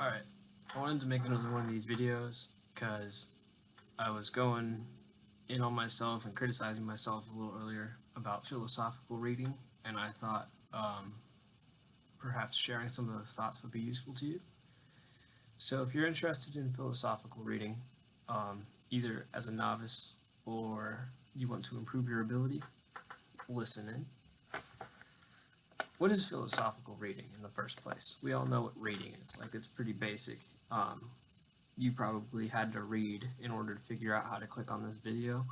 Alright, I wanted to make another one of these videos because I was going in on myself and criticizing myself a little earlier about philosophical reading, and I thought perhaps sharing some of those thoughts would be useful to you. So if you're interested in philosophical reading, either as a novice or you want to improve your ability, listen in. What is philosophical reading in the first place? We all know what reading is. Like, it's pretty basic. You probably had to read in order to figure out how to click on this video.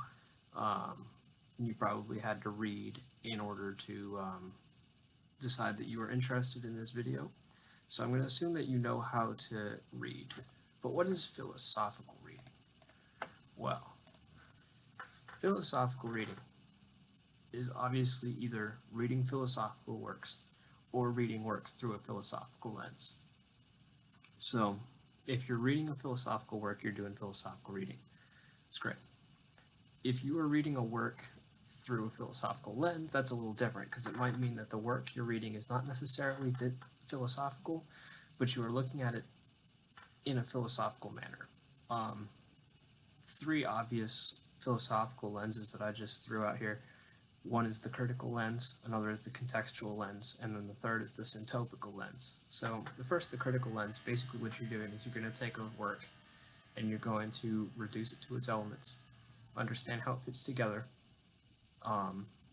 You probably had to read in order to decide that you were interested in this video. So I'm going to assume that you know how to read. But what is philosophical reading? Well, philosophical reading is obviously either reading philosophical works or reading works through a philosophical lens. So if you're reading a philosophical work, you're doing philosophical reading. It's great. If you are reading a work through a philosophical lens, that's a little different, because it might mean that the work you're reading is not necessarily philosophical, but you are looking at it in a philosophical manner. Three obvious philosophical lenses that I just threw out here. One is the critical lens, another is the contextual lens, and then the third is the syntopical lens. So the critical lens, basically what you're doing is you're going to take a work and you're going to reduce it to its elements, understand how it fits together,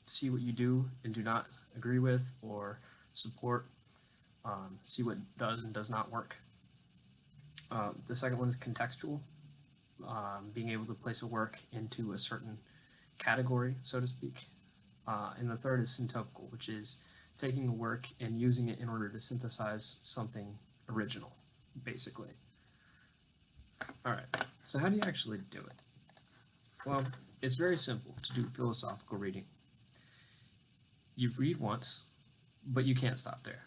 see what you do and do not agree with or support, see what does and does not work. The second one is contextual, being able to place a work into a certain category, so to speak. And the third is syntopical, which is taking a work and using it in order to synthesize something original, basically. Alright, so how do you actually do it? Well, it's very simple to do philosophical reading. You read once, but you can't stop there.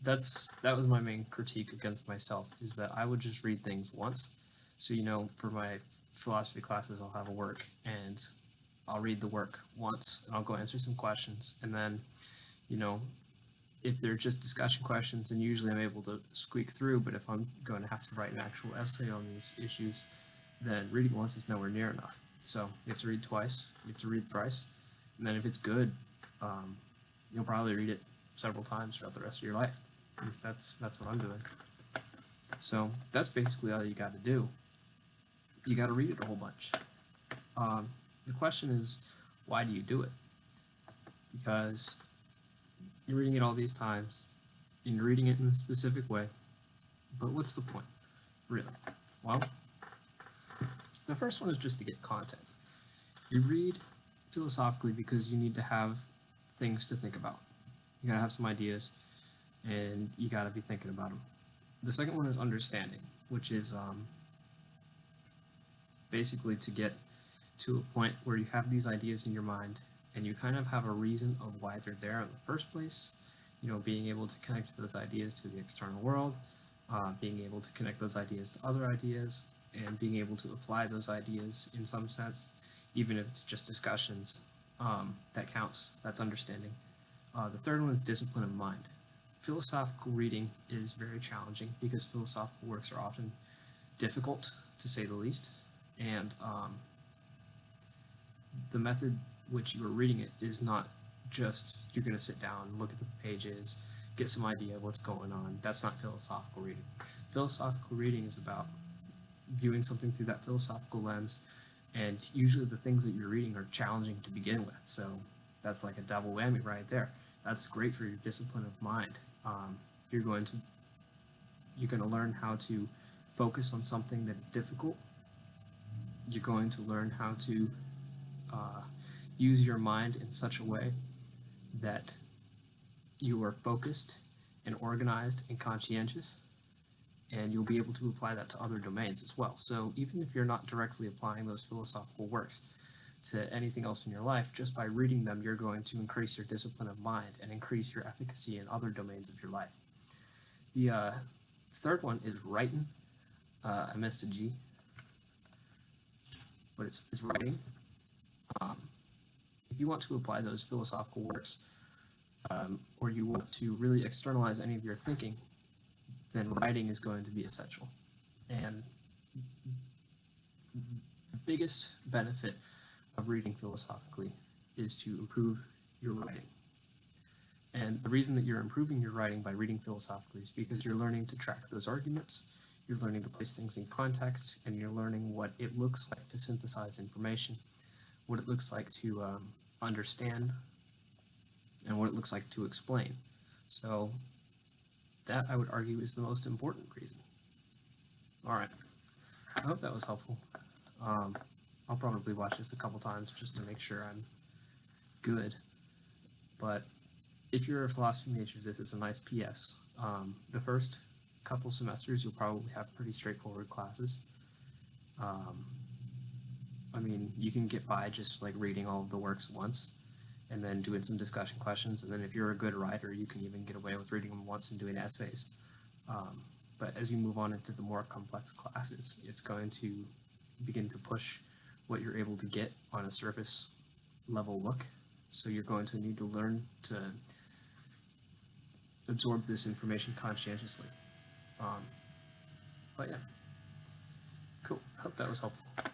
That was my main critique against myself, is that I would just read things once. So, for my philosophy classes, I'll have a work, and I'll read the work once, and I'll go answer some questions, and then, if they're just discussion questions, then usually I'm able to squeak through, but if I'm going to have to write an actual essay on these issues, then reading once is nowhere near enough. So you have to read twice, you have to read thrice, and then if it's good, you'll probably read it several times throughout the rest of your life. At least that's what I'm doing. So that's basically all you got to do. You got to read it a whole bunch. The question is, why do you do it? Because you're reading it all these times, and you're reading it in a specific way, but what's the point, really? Well, the first one is just to get content. You read philosophically because you need to have things to think about. You gotta have some ideas, and you gotta be thinking about them. The second one is understanding, which is basically to get to a point where you have these ideas in your mind and you kind of have a reason of why they're there in the first place, being able to connect those ideas to the external world, being able to connect those ideas to other ideas, and being able to apply those ideas in some sense, even if it's just discussions. That counts. That's understanding. The third one is discipline of mind. Philosophical reading is very challenging because philosophical works are often difficult, to say the least, and the method which you are reading it is not just you're going to sit down, look at the pages, get some idea of what's going on. That's not philosophical reading. Philosophical reading is about viewing something through that philosophical lens, and usually the things that you're reading are challenging to begin with, so that's like a double whammy right there. That's great for your discipline of mind. You're going to learn how to focus on something that is difficult. You're going to learn how to use your mind in such a way that you are focused and organized and conscientious, and you'll be able to apply that to other domains as well. So even if you're not directly applying those philosophical works to anything else in your life, just by reading them, you're going to increase your discipline of mind and increase your efficacy in other domains of your life. The third one is writing. I missed a G, but it's writing. If you want to apply those philosophical works, or you want to really externalize any of your thinking, then writing is going to be essential. And the biggest benefit of reading philosophically is to improve your writing. And the reason that you're improving your writing by reading philosophically is because you're learning to track those arguments, you're learning to place things in context, and you're learning what it looks like to synthesize information, what it looks like to understand, and what it looks like to explain. So that, I would argue, is the most important reason. Alright, I hope that was helpful. I'll probably watch this a couple times just to make sure I'm good, but if you're a philosophy major, this is a nice PS. The first couple semesters, you'll probably have pretty straightforward classes. I mean, you can get by just like reading all of the works once, and then doing some discussion questions, and then if you're a good writer, you can even get away with reading them once and doing essays. But as you move on into the more complex classes, it's going to begin to push what you're able to get on a surface level look. So you're going to need to learn to absorb this information conscientiously. But yeah, cool. Hope that was helpful.